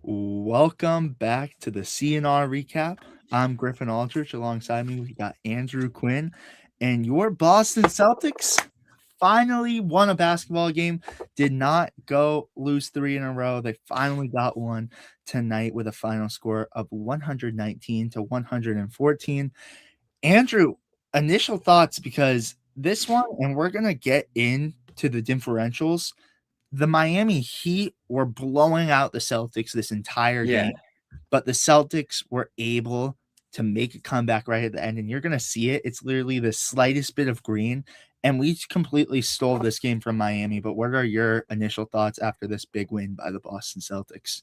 Welcome back to the CNR recap. I'm Griffin Aldrich. Alongside me, we got Andrew Quinn, and your Boston Celtics finally won a basketball game. Did not go lose three in a row. They finally got one tonight with a final score of 119 to 114. Andrew, initial thoughts because this one, and we're gonna get into the differentials. The Miami Heat were blowing out the Celtics this entire Yeah. game, but the Celtics were able to make a comeback right at the end, and you're gonna see it. It's literally the slightest bit of green, and we completely stole this game from Miami. But what are your initial thoughts after this big win by the Boston Celtics?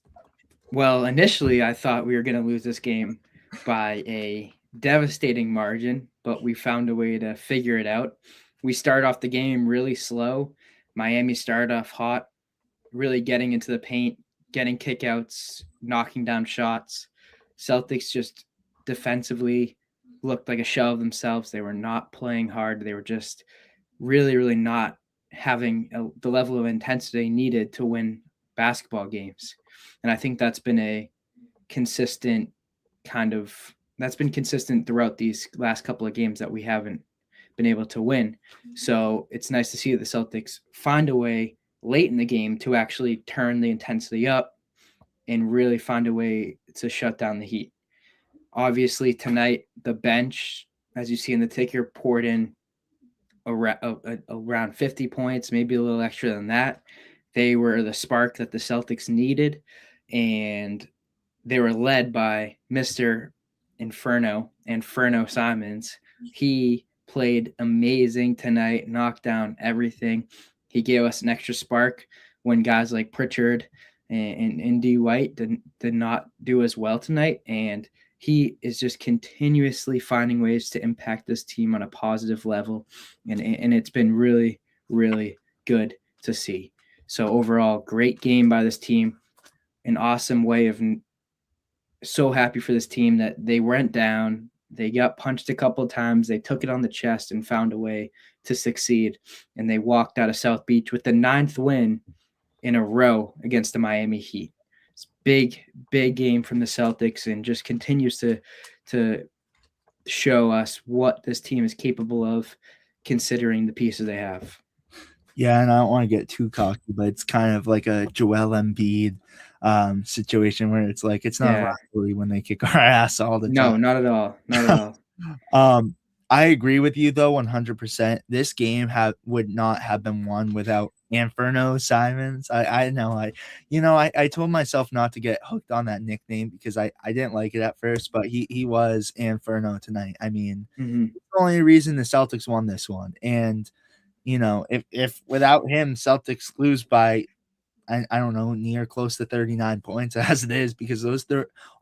Well, initially, I thought we were going to lose this game by a devastating margin, but we found a way to figure it out. We started off the game really slow. Miami started off hot, really getting into the paint, getting kickouts, knocking down shots. Celtics just defensively looked like a shell of themselves. They were not playing hard. They were just really not having the level of intensity needed to win basketball games. And I think that's been consistent throughout these last couple of games that we haven't been able to win. So it's nice to see the Celtics find a way late in the game to actually turn the intensity up and really find a way to shut down the Heat. Obviously, tonight, the bench, as you see in the ticker, poured in around 50 points, maybe a little extra than that. They were the spark that the Celtics needed, and they were led by Mr. Inferno Simons. He played amazing tonight, knocked down everything. He gave us an extra spark when guys like Pritchard and D. White did not do as well tonight, and he is just continuously finding ways to impact this team on a positive level, and it's been really good to see. So overall, great game by this team, an awesome way of so happy for this team that they went down, they got punched a couple of times, they took it on the chest and found a way to succeed, and they walked out of South Beach with the 9th win in a row against the Miami Heat. It's big game from the Celtics, and just continues to show us what this team is capable of considering the pieces they have. Yeah, and I don't want to get too cocky, but it's kind of like a Joel Embiid situation where it's like it's not a Yeah. rivalry when they kick our ass all the time. No, not at all. Not at all. I agree with you though 100%. This game would not have been won without Inferno Simons. I know I told myself not to get hooked on that nickname because I didn't like it at first, but he was Inferno tonight. I mean, Mm-hmm. it's the only reason the Celtics won this one. And if without him, Celtics lose by I don't know, near close to 39 points as it is, because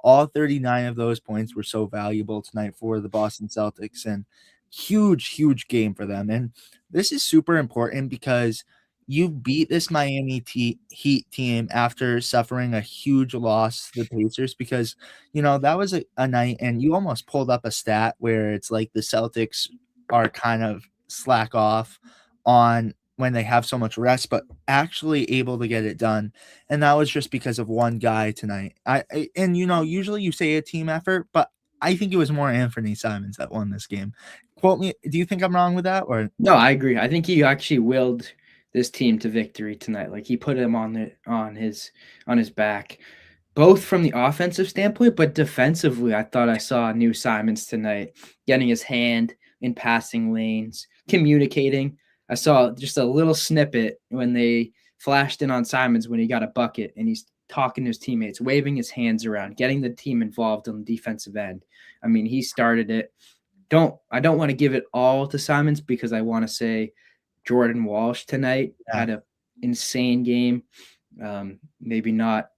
all 39 of those points were so valuable tonight for the Boston Celtics, and huge game for them. And this is super important because you beat this Miami Heat team after suffering a huge loss to the Pacers, because that was a night, and you almost pulled up a stat where it's like the Celtics are kind of slack off on when they have so much rest, but actually able to get it done. And that was just because of one guy tonight. Usually you say a team effort, but I think it was more Anthony Simons that won this game. Quote me. Do you think I'm wrong with that? Or No, I agree. I think he actually willed this team to victory tonight. Like, he put him on his back, both from the offensive standpoint, but defensively, I thought I saw new Simons tonight, getting his hand in passing lanes, communicating. I saw just a little snippet when they flashed in on Simons when he got a bucket, and he's talking to his teammates, waving his hands around, getting the team involved on the defensive end. I mean, he started it. I don't want to give it all to Simons, because I want to say Jordan Walsh tonight had an insane game. Maybe not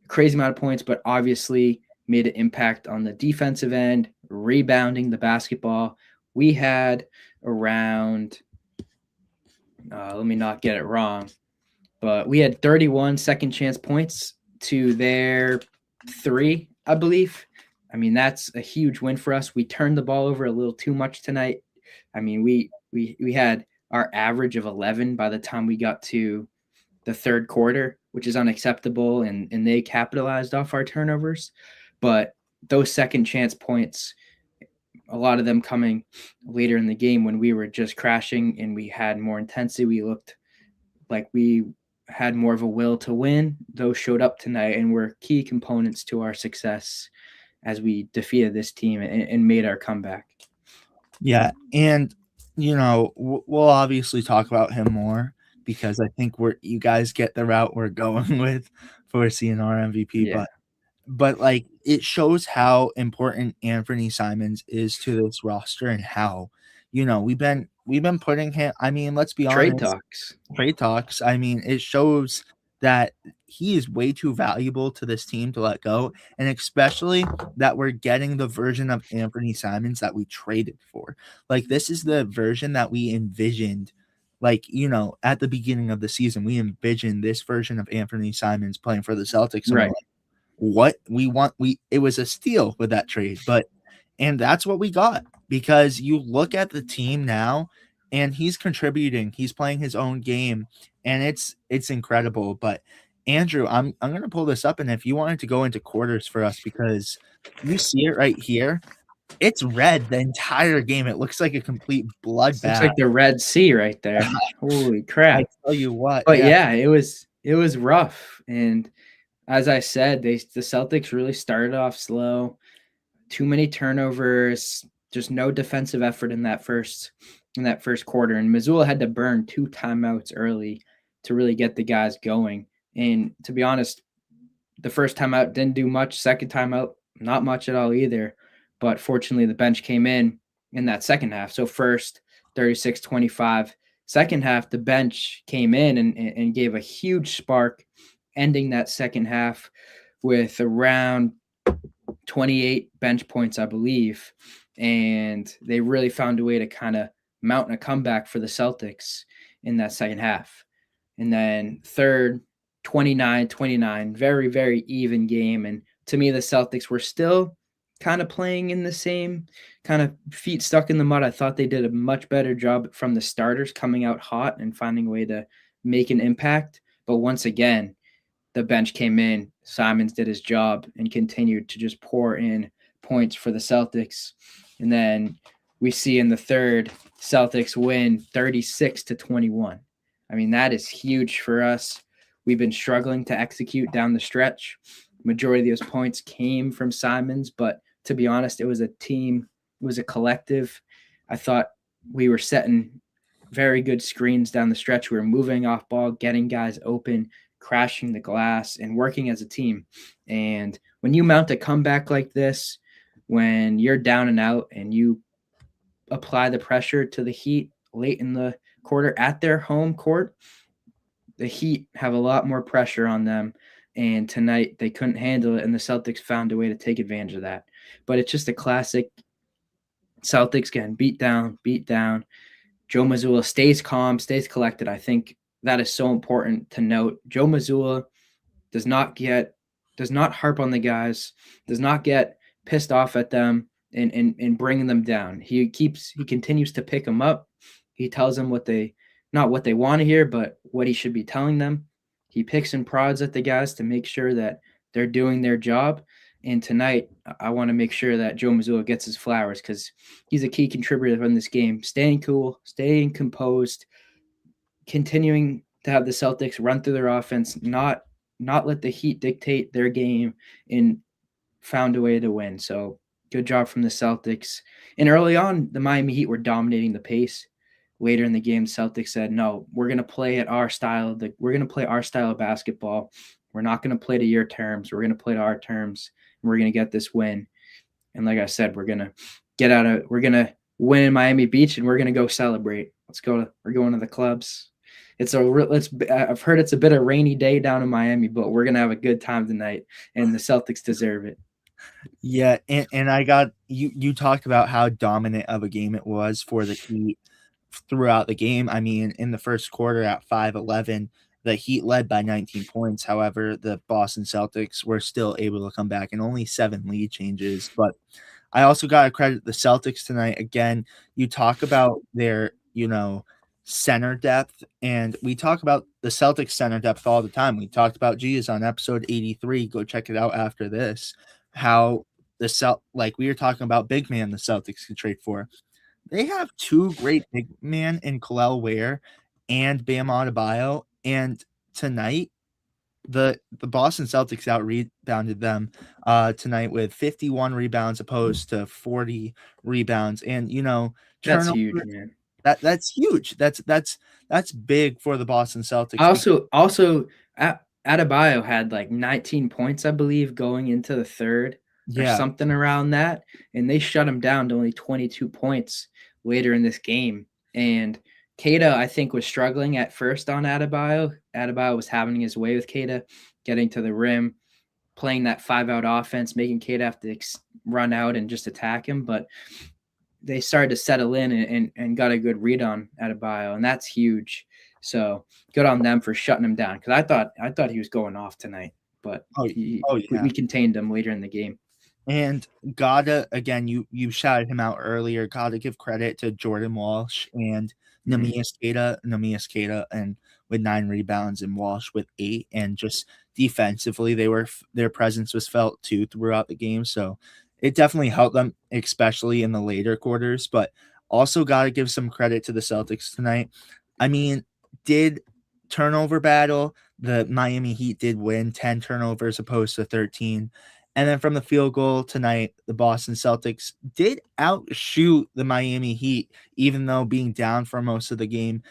a crazy amount of points, but obviously made an impact on the defensive end, rebounding the basketball. We had around, let me not get it wrong, but we had 31 second chance points to their 3, I believe. I mean, that's a huge win for us. We turned the ball over a little too much tonight. I mean, we had our average of 11 by the time we got to the third quarter, which is unacceptable, and they capitalized off our turnovers. But those second chance points, a lot of them coming later in the game when we were just crashing and we had more intensity, we looked like we had more of a will to win. Those showed up tonight and were key components to our success as we defeated this team and made our comeback. Yeah, and we'll obviously talk about him more because I think you guys get the route we're going with for CNR MVP. Yeah. But like it shows how important Anthony Simons is to this roster and how we've been putting him. I mean, let's be Trade honest. talks. Trade talks. I mean, it shows that he is way too valuable to this team to let go, and especially that we're getting the version of Anthony Simons that we traded for. Like this is the version that we envisioned. Like, at the beginning of the season, we envisioned this version of Anthony Simons playing for the Celtics. And right. we're like, what we want, it was a steal with that trade, and that's what we got, because you look at the team now and he's contributing, he's playing his own game, and it's incredible. But Andrew, I'm going to pull this up, and if you wanted to go into quarters for us, because you see it right here, it's red the entire game. It looks like a complete bloodbath. Looks like the Red Sea right there. Holy crap. I tell you what. But yeah, it was rough. And as I said, the Celtics really started off slow. Too many turnovers, just no defensive effort in that first quarter. And Missoula had to burn 2 timeouts early to really get the guys going. And to be honest, the first timeout didn't do much. Second timeout, not much at all either. But fortunately, the bench came in that second half. So first, 36-25. Second half, the bench came in and gave a huge spark, ending that second half with around 28 bench points, I believe. And they really found a way to kind of mount a comeback for the Celtics in that second half. And then third, 29-29, very, very even game. And to me, the Celtics were still kind of playing in the same kind of feet stuck in the mud. I thought they did a much better job from the starters coming out hot and finding a way to make an impact. But once again, the bench came in, Simons did his job and continued to just pour in points for the Celtics. And then we see in the third, Celtics win 36-21. I mean, that is huge for us. We've been struggling to execute down the stretch. Majority of those points came from Simons, but to be honest, it was a team, it was a collective. I thought we were setting very good screens down the stretch. We were moving off ball, getting guys open, crashing the glass, and working as a team. And when you mount a comeback like this, when you're down and out and you apply the pressure to the Heat late in the quarter at their home court, the Heat have a lot more pressure on them. And tonight they couldn't handle it, and the Celtics found a way to take advantage of that. But it's just a classic Celtics getting beat down. Joe Mazzulla stays calm, stays collected. I think that is so important to note. Joe Mazzulla does not harp on the guys, does not get pissed off at them and bringing them down. He continues to pick them up. He tells them not what they want to hear, but what he should be telling them. He picks and prods at the guys to make sure that they're doing their job. And tonight, I want to make sure that Joe Mazzulla gets his flowers because he's a key contributor in this game. Staying cool, staying composed, continuing to have the Celtics run through their offense, not let the Heat dictate their game, and found a way to win. So good job from the Celtics. And early on, the Miami Heat were dominating the pace. Later in the game, Celtics said, no, we're going to play at our style. We're going to play our style of basketball. We're not going to play to your terms. We're going to play to our terms, and we're going to get this win. And like I said, we're going to win in Miami Beach, and we're going to go celebrate. We're going to the clubs. I've heard it's a bit of a rainy day down in Miami, but we're going to have a good time tonight, and the Celtics deserve it. Yeah, and I got you talked about how dominant of a game it was for the Heat throughout the game. I mean, in the first quarter at 5-11, the Heat led by 19 points. However, the Boston Celtics were still able to come back in only 7 lead changes. But I also got to credit the Celtics tonight. Again, you talk about their, center depth, and we talk about the Celtics center depth all the time. We talked about Giannis on episode 83. Go check it out after this. How like we were talking about big man the Celtics could trade for. They have two great big man in Khalil Ware and Bam Adebayo, and tonight the Boston Celtics out rebounded them tonight with 51 rebounds opposed to 40 rebounds, and That's turnover. huge, man. That's huge. That's big for the Boston Celtics. Also, Adebayo had like 19 points, I believe, going into the third or something around that, and they shut him down to only 22 points later in this game. And Keita, I think, was struggling at first on Adebayo. Adebayo was having his way with Keita, getting to the rim, playing that 5-out offense, making Keita have to run out and just attack him. But they started to settle in and got a good read on Adebayo, and that's huge. So good on them for shutting him down, because I thought he was going off tonight, but we contained him later in the game. And gotta, again, you shouted him out earlier. Gotta give credit to Jordan Walsh and Neemias Queta, and with 9 rebounds, and Walsh with 8, and just defensively, their presence was felt too throughout the game. So it definitely helped them, especially in the later quarters. But also gotta give some credit to the Celtics tonight. I mean, did turnover battle. The Miami Heat did win 10 turnovers opposed to 13. And then from the field goal tonight, the Boston Celtics did outshoot the Miami Heat, even though being down for most of the game,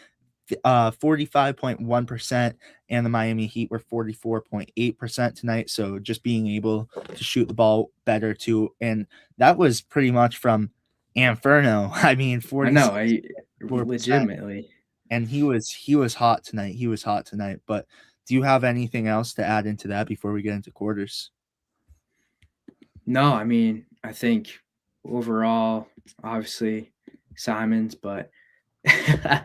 45.1%, and the Miami Heat were 44.8% tonight. So just being able to shoot the ball better too. And that was pretty much from Inferno. I mean, 40. Legitimately. And he was hot tonight. He was hot tonight. But do you have anything else to add into that before we get into quarters? No, I mean, I think overall, obviously, Simons, but the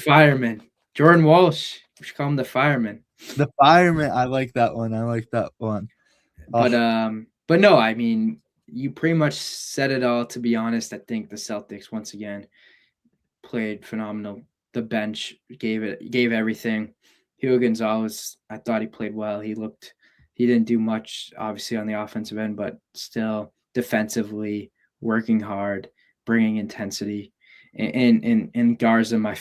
fireman, Jordan Walsh. We should call him the fireman. The fireman. I like that one. But no, I mean, you pretty much said it all. To be honest, I think the Celtics once again played phenomenal. The bench gave everything. Hugo Gonzalez, I thought he played well. He didn't do much, obviously, on the offensive end, but still defensively working hard, bringing intensity. And Garza, my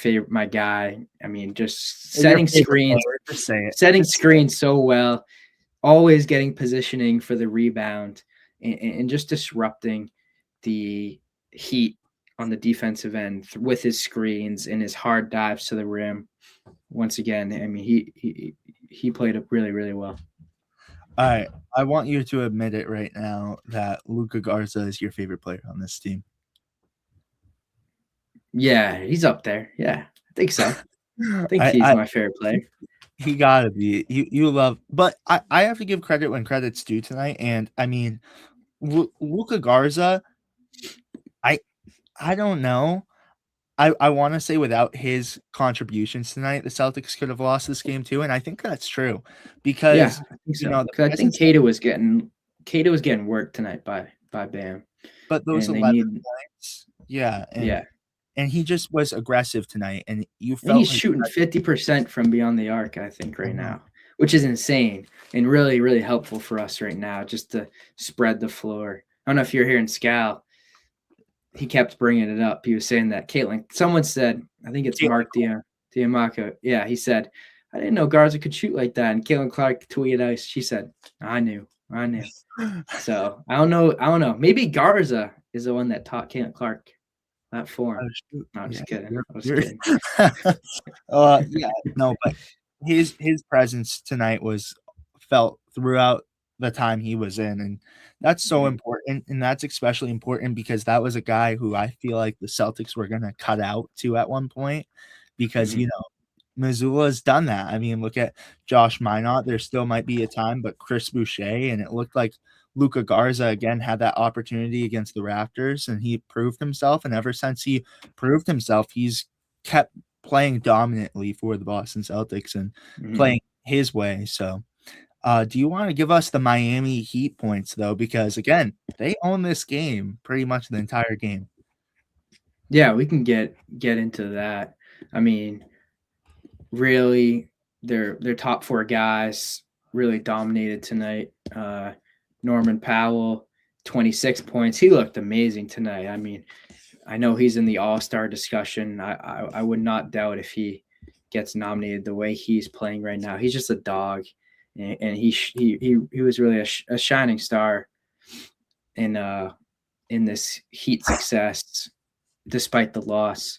guy. I mean, just setting screens so well, always getting positioning for the rebound, and just disrupting the Heat on the defensive end with his screens and his hard dives to the rim. Once again, I mean, he played up really, really well. All right, I want you to admit it right now that Luka Garza is your favorite player on this team. Yeah, he's up there. Yeah, I think so. I think he's my favorite player. He gotta be. You love, but I have to give credit when credit's due tonight. And I mean, Luka Garza, I don't know. I want to say without his contributions tonight, the Celtics could have lost this game too, and I think that's true because I think so. I think Keita was getting worked tonight by Bam. But those 11 points, and he just was aggressive tonight, and you felt and he's shooting 50% from beyond the arc, I think, right now, which is insane and really, really helpful for us right now, just to spread the floor. I don't know if you're hearing Scal. He kept bringing it up. He was saying that someone said, I think it's Mark Diamaco. Yeah, he said, I didn't know Garza could shoot like that. And Caitlin Clark tweeted out, she said, I knew. So I don't know. Maybe Garza is the one that taught Caitlin Clark that form. No, I'm just kidding. But his presence tonight was felt throughout the time he was in, and that's so important, and that's especially important because that was a guy who I feel like the Celtics were going to cut out to at one point because Missoula's done that. I mean, look at Josh Minot. There still might be a time, but Chris Boucher, and it looked like Luka Garza again had that opportunity against the Raptors, and he proved himself, and ever since he proved himself, he's kept playing dominantly for the Boston Celtics and playing his way. So do you want to give us the Miami Heat points, though? Because, again, they own this game pretty much the entire game. Yeah, we can get into that. I mean, really, their top four guys really dominated tonight. Norman Powell, 26 points. He looked amazing tonight. I mean, I know he's in the All Star discussion. I would not doubt if he gets nominated the way he's playing right now. He's just a dog, and he was really a shining star in this Heat success despite the loss.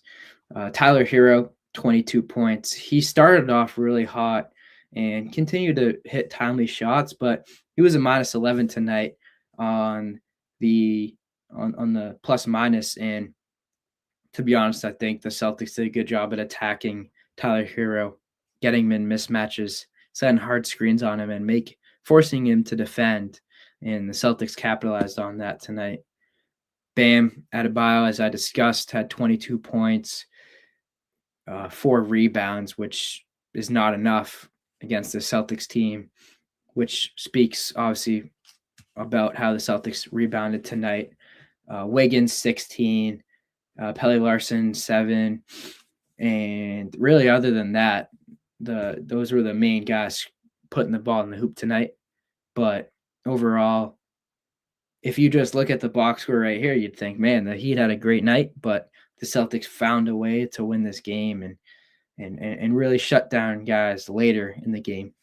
Tyler Hero, 22 points. He started off really hot and continued to hit timely shots, but he was a minus 11 tonight on the on the plus minus. And to be honest, I think the Celtics did a good job at attacking Tyler Hero, getting him in mismatches, setting hard screens on him, and forcing him to defend. And the Celtics capitalized on that tonight. Bam Adebayo, as I discussed, had 22 points, 4 rebounds, which is not enough against the Celtics team, which speaks obviously about how the Celtics rebounded tonight. Wiggins 16, Pelle Larson 7, and really other than that, those were the main guys putting the ball in the hoop tonight. But overall, if you just look at the box score right here, you'd think, man, the Heat had a great night, but the Celtics found a way to win this game and really shut down guys later in the game.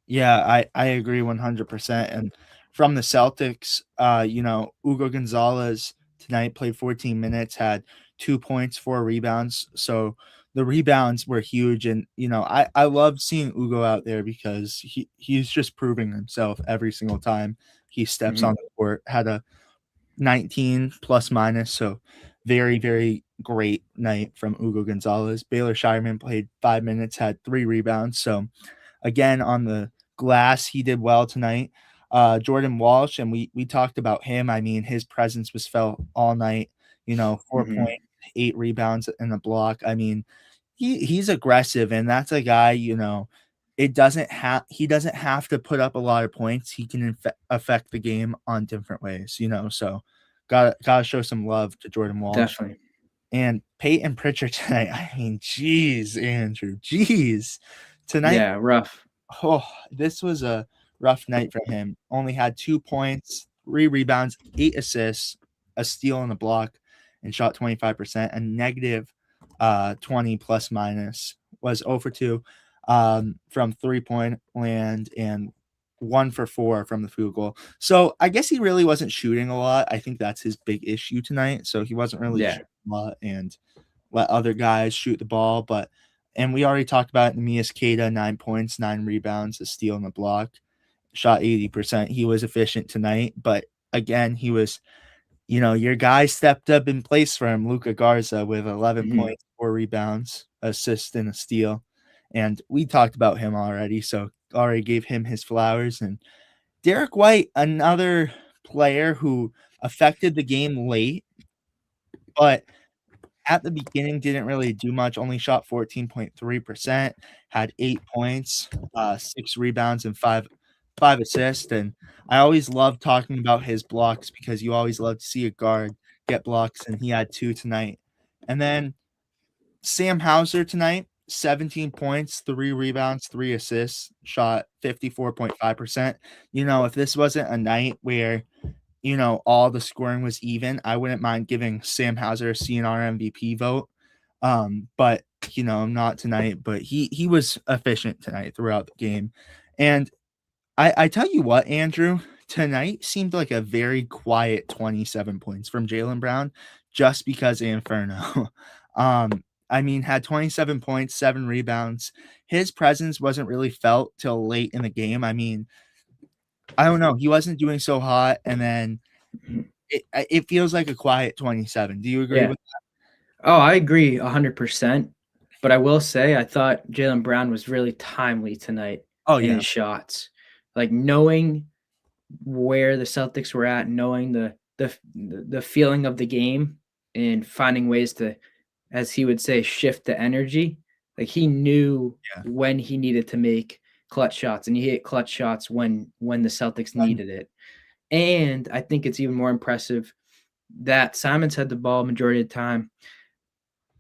Yeah, I agree 100%. And from the Celtics, Hugo Gonzalez tonight played 14 minutes, had 2 points, 4 rebounds. So the rebounds were huge. And, I love seeing Hugo out there because he's just proving himself every single time he steps on the court. Had a 19 plus minus. So very, very great night from Hugo Gonzalez. Baylor Shireman played 5 minutes, had 3 rebounds. So again, on the glass, he did well tonight. Jordan Walsh, and we talked about him. I mean, his presence was felt all night. 4 points, 8 rebounds, and a block. I mean, he's aggressive, and that's a guy. He doesn't have to put up a lot of points. He can affect the game on different ways. So gotta show some love to Jordan Walsh Definitely. and Peyton Pritchard tonight. I mean, geez, Andrew, geez, tonight. Yeah, rough. Oh, this was a rough night for him. Only had 2 points, 3 rebounds, 8 assists, a steal and a block, and shot 25%. A negative 20 plus minus, was 0 for 2 from 3-point land and 1 for 4 from the field goal. So I guess he really wasn't shooting a lot. I think that's his big issue tonight. So he wasn't really Yeah. shooting a lot and let other guys shoot the ball. And we already talked about Neemias Queta, 9 points, 9 rebounds, a steal and a block, shot 80%. He was efficient tonight, but again, he was, your guy stepped up in place for him, Luka Garza, with 11 points, 4 rebounds, assist, and a steal. And we talked about him already, so already gave him his flowers. And Derek White, another player who affected the game late, but at the beginning didn't really do much, only shot 14.3%, had 8 points, 6 rebounds, and five assists. And I always love talking about his blocks because you always love to see a guard get blocks, and he had 2 tonight. And then Sam Hauser tonight, 17 points, 3 rebounds, 3 assists, shot 54.5%. If this wasn't a night where all the scoring was even, I wouldn't mind giving Sam Hauser a CNR MVP vote. But not tonight. But he was efficient tonight throughout the game. And I tell you what, Andrew, tonight seemed like a very quiet 27 points from Jaylen Brown, just because of Inferno. I mean, had 27 points, 7 rebounds. His presence wasn't really felt till late in the game. I mean, I don't know. He wasn't doing so hot, and then it feels like a quiet 27. Do you agree Yeah. with Oh, I agree 100%. But I will say, I thought Jaylen Brown was really timely tonight Oh, in yeah. his shots. Like knowing where the Celtics were at, knowing the feeling of the game, and finding ways to, as he would say, shift the energy. Like he knew Yeah. when he needed to make clutch shots, and he hit clutch shots when the Celtics needed it. And I think it's even more impressive that Simons had the ball majority of the time.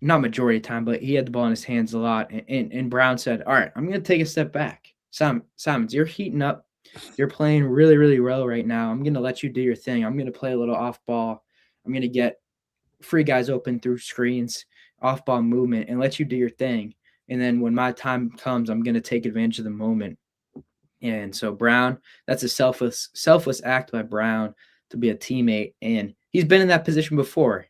Not majority of the time, but he had the ball in his hands a lot. And Brown said, all right, I'm going to take a step back. Simons, you're heating up. You're playing really, really well right now. I'm going to let you do your thing. I'm going to play a little off ball. I'm going to get free guys open through screens, off ball movement, and let you do your thing. And then when my time comes, I'm going to take advantage of the moment. And so Brown, that's a selfless act by Brown to be a teammate. And he's been in that position before.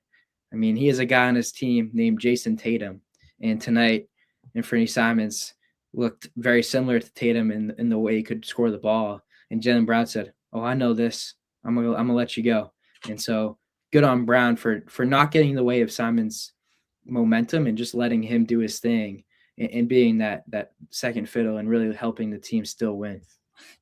I mean, he has a guy on his team named Jason Tatum. And tonight, Anthony Simons looked very similar to Tatum in the way he could score the ball. And Jaylen Brown said, oh, I know this. I'm gonna let you go. And so good on Brown for not getting in the way of Simons' momentum and just letting him do his thing and being that second fiddle and really helping the team still win.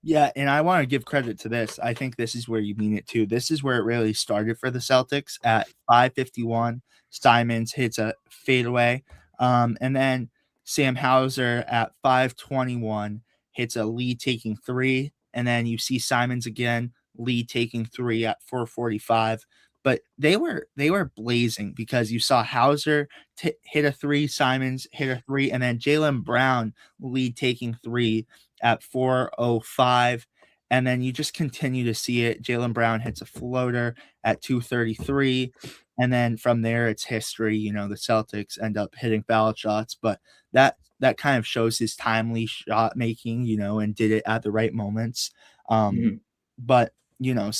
Yeah, and I want to give credit to this. I think this is where you mean it too. This is where it really started for the Celtics at 5:51. Simons hits a fadeaway, and then Sam Hauser at 5:21 hits a lead taking three, and then you see Simons again lead taking three at 4:45. But they were blazing because you saw Hauser hit a three, Simons hit a three, and then Jaylen Brown lead taking three at 4:05. And then you just continue to see it. Jaylen Brown hits a floater at 2:33. And then from there, it's history. You know, the Celtics end up hitting foul shots, but that kind of shows his timely shot making, you know, and did it at the right moments. But, you know,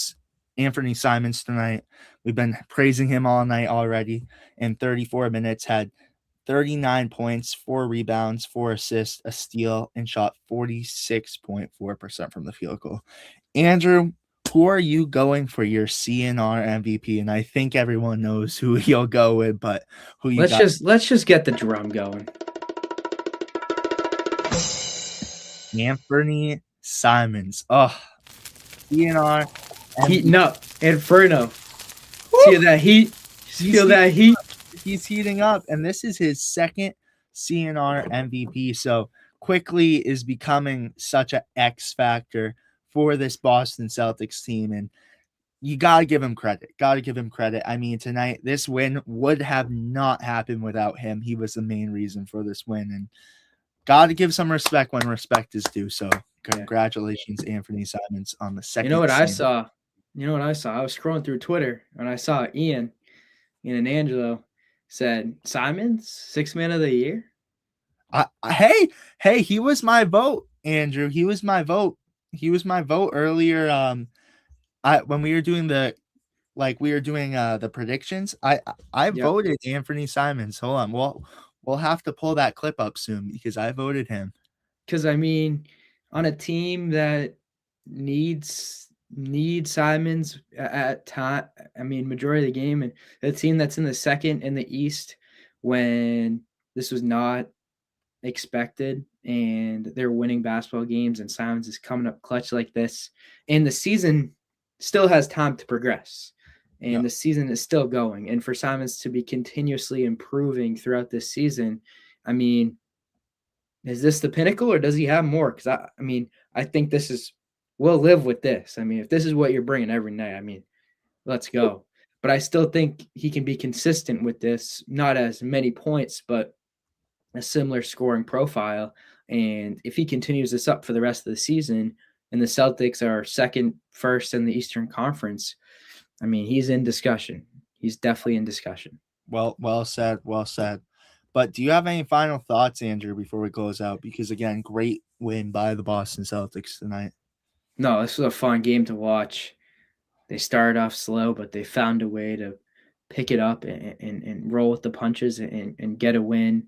Anthony Simons tonight, we've been praising him all night already. In 34 minutes, had 39 points, 4 rebounds, 4 assists, a steal, and shot 46.4% from the field goal. Andrew, who are you going for your CNR MVP? And I think everyone knows who you'll go with, but who you got? Let's just get the drum going. Anthony Simons. Oh, CNR. Heating up. Inferno. Feel that heat. Feel that heat. He's heating up, and this is his second CNR MVP. So quickly is becoming such an X factor for this Boston Celtics team, and you got to give him credit. I mean, tonight, this win would have not happened without him. He was the main reason for this win, and got to give some respect when respect is due. So congratulations, Anthony Simons, on the second. You know what I saw? I was scrolling through Twitter, and I saw Ian and Angelo said, Simons, 6th man of the year? Hey, he was my vote, Andrew. He was my vote earlier. When we were doing the predictions, I voted Anthony Simons. Hold on. We'll have to pull that clip up soon because I voted him. Because, I mean, on a team that needs Simons at time, I mean, majority of the game, and the team that's in the second in the East when this was not expected and they're winning basketball games and Simons is coming up clutch like this, and the season still has time to progress, and the season is still going, and for Simons to be continuously improving throughout this season, I mean, is this the pinnacle or does he have more? Because I think this is, we'll live with this. I mean, if this is what you're bringing every night, I mean, let's go. But I still think he can be consistent with this, not as many points, but a similar scoring profile. And if he continues this up for the rest of the season, and the Celtics are first in the Eastern Conference, I mean, he's in discussion. He's definitely in discussion. Well said. But do you have any final thoughts, Andrew, before we close out? Because, again, great win by the Boston Celtics tonight. No, this was a fun game to watch. They started off slow, but they found a way to pick it up and roll with the punches and get a win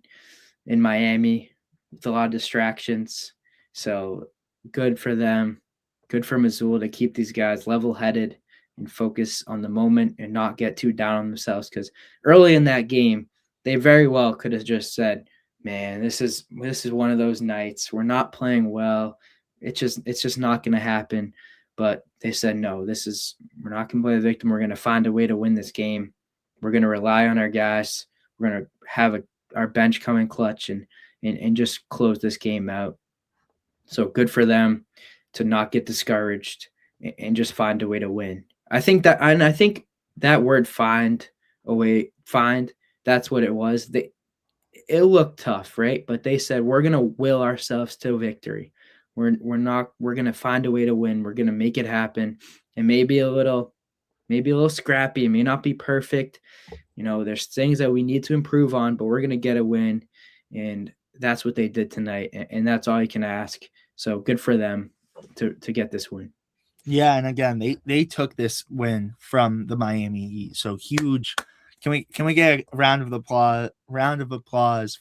in Miami with a lot of distractions. So good for them. Good for Missoula to keep these guys level-headed and focus on the moment and not get too down on themselves. Because early in that game, they very well could have just said, man, this is one of those nights. We're not playing well. It's just not going to happen. But they said, no, we're not going to play the victim. We're going to find a way to win this game. We're going to rely on our guys. We're going to have our bench come in clutch and just close this game out. So good for them to not get discouraged and just find a way to win. I think that word find find, that's what it was. It looked tough, right? But they said we're gonna will ourselves to victory. We're gonna find a way to win. We're gonna make it happen. And maybe a little scrappy. It may not be perfect. There's things that we need to improve on, but we're gonna get a win. And that's what they did tonight. And that's all you can ask. So good for them to get this win. Yeah, and again, they took this win from the Miami Heat. So huge. Can we get a round of applause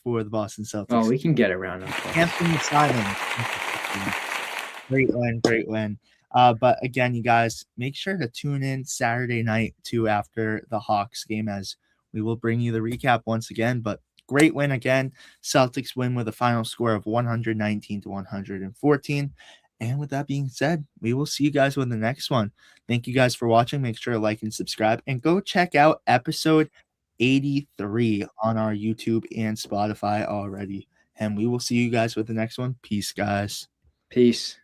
for the Boston Celtics? Oh, we can get a round of applause. Anthony Simon. Great win. But again, you guys, make sure to tune in Saturday night too after the Hawks game, as we will bring you the recap once again. But great win again. Celtics win with a final score of 119-114. And with that being said, we will see you guys with the next one. Thank you guys for watching. Make sure to like and subscribe, and go check out episode 83 on our YouTube and Spotify already. And we will see you guys with the next one. Peace, guys. Peace.